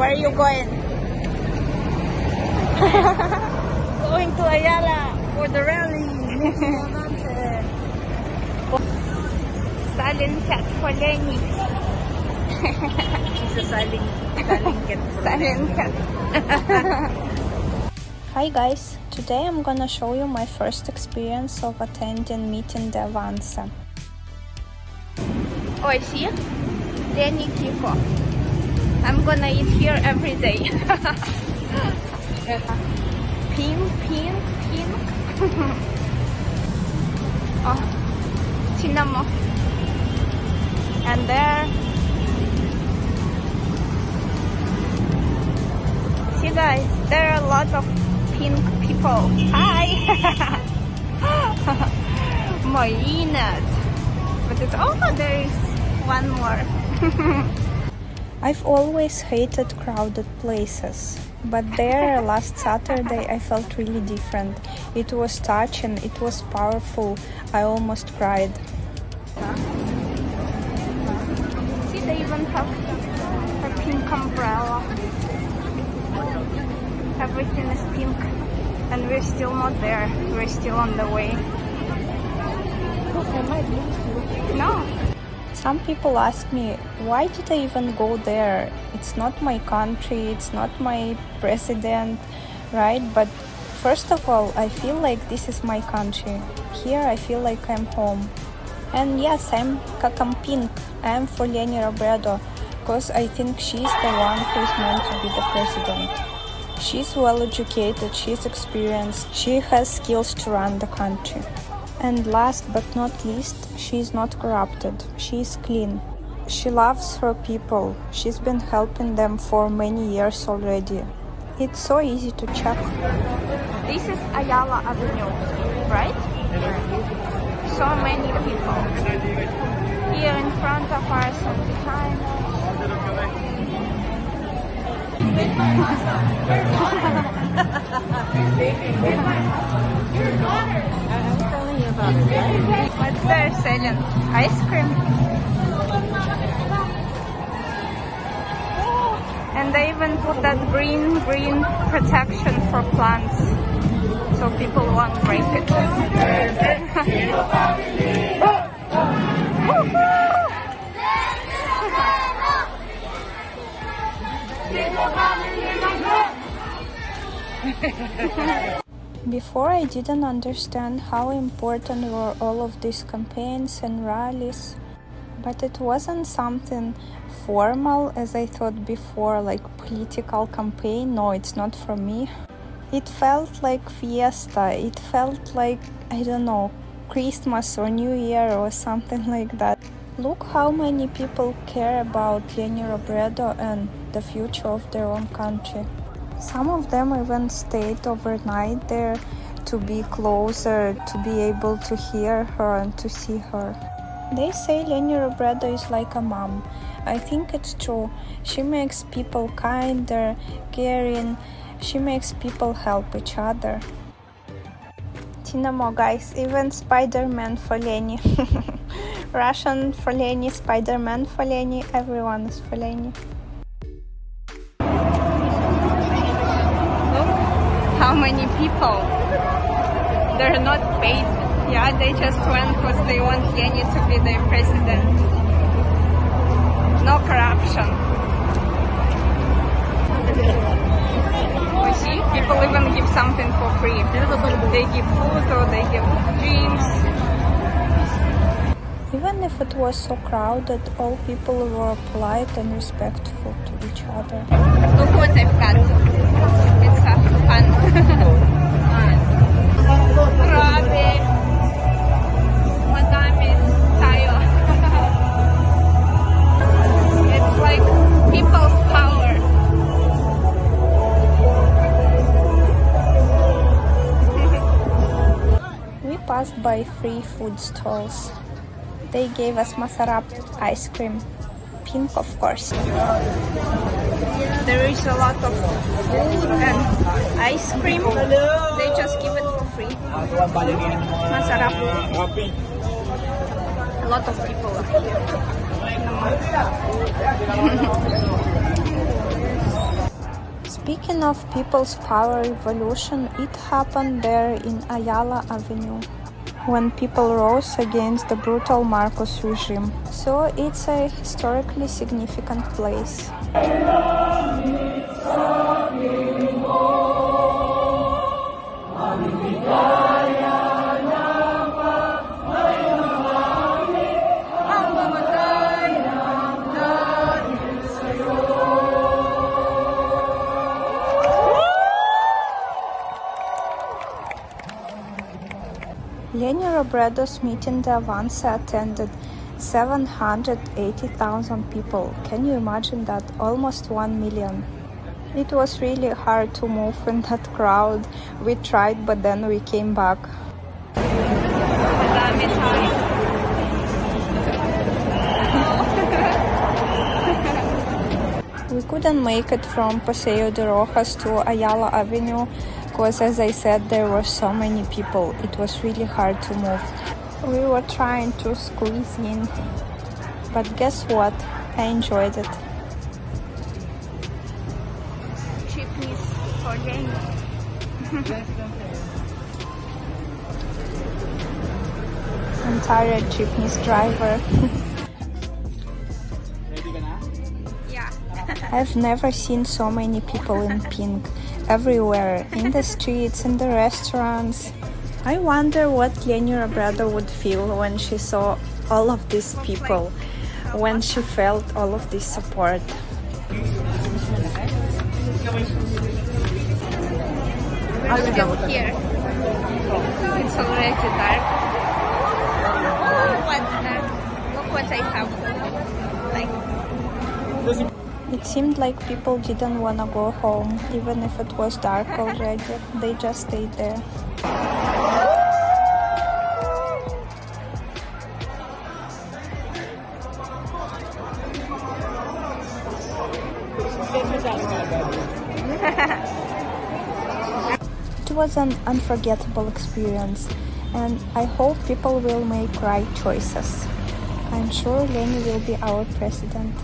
Where are you going? Going to Ayala for the rally. Silent cat for Leni. She's a silent cat. Silent cat. Hi guys, today I'm gonna show you my first experience of attending meeting the avance. Oh, I see Leni Kiko. I'm gonna eat here every day. Pink. Oh, tinamo. And there, see guys, there are a lot of pink people. Hi. Molinas. But it's, oh, there is one more. I've always hated crowded places, but there last Saturday I felt really different. It was touching, it was powerful. I almost cried. See, they even have a pink umbrella. Everything is pink, and we're still not there. We're still on the way. No. Some people ask me, why did I even go there? It's not my country, it's not my president, right? But first of all, I feel like this is my country. Here I feel like I'm home. And yes, I'm pink. I'm for Leni Robredo, because I think she's the one who's meant to be the president. She's well educated, she's experienced, she has skills to run the country. And last but not least, she is not corrupted. She is clean. She loves her people. She's been helping them for many years already. It's so easy to check. This is Ayala Avenue, right? So many people. Here in front of us and behind us. What's they're selling? Ice cream. And they even put that green protection for plants, so people won't break it. Before I didn't understand how important were all of these campaigns and rallies, but it wasn't something formal as I thought before, like political campaign. No, it's not for me. It felt like fiesta, it felt like, I don't know, Christmas or New Year or something like that. Look how many people care about Leni Robredo and the future of their own country. Some of them even stayed overnight there to be closer, to be able to hear her and to see her. They say Leni Robredo is like a mom. I think it's true. She makes people kinder, caring. She makes people help each other. Tinamo guys, even Spider-Man for Leni. Russian for Leni, Spider-Man for Leni, everyone is for Leni. How many people? They're not paid. Yeah, they just went because they want Leni to be their president. No corruption. You see, people even give something for free. They give food or they give drinks. Even if it was so crowded, all people were polite and respectful to each other. Look what I've got. It's fun. Grabe. Madami tayo. It's like people's power. We passed by 3 food stalls. They gave us masarap ice cream. Pink, of course. There is a lot of food and ice cream. They just give it for free. Masarap. A lot of people are here. Speaking of People's Power Revolution, it happened there in Ayala Avenue when people rose against the brutal Marcos regime. So it's a historically significant place. Leni Robredo's meeting, the avance, attended 780,000 people. Can you imagine that? Almost 1 million. It was really hard to move in that crowd. We tried, but then we came back. We couldn't make it from Paseo de Rojas to Ayala Avenue because, as I said, there were so many people. It was really hard to move. We were trying to squeeze in, but guess what? I enjoyed it. Jeepneys for Leni. I'm tired, jeepney's driver. I've never seen so many people in pink, everywhere, in the streets, in the restaurants. I wonder what Leni Robredo would feel when she saw all of these people, when she felt all of this support. I'm still here. It's already dark. What's that? Look what I have. It seemed like people didn't want to go home, even if it was dark already. They just stayed there. It was an unforgettable experience, and I hope people will make right choices. I'm sure Leni will be our president.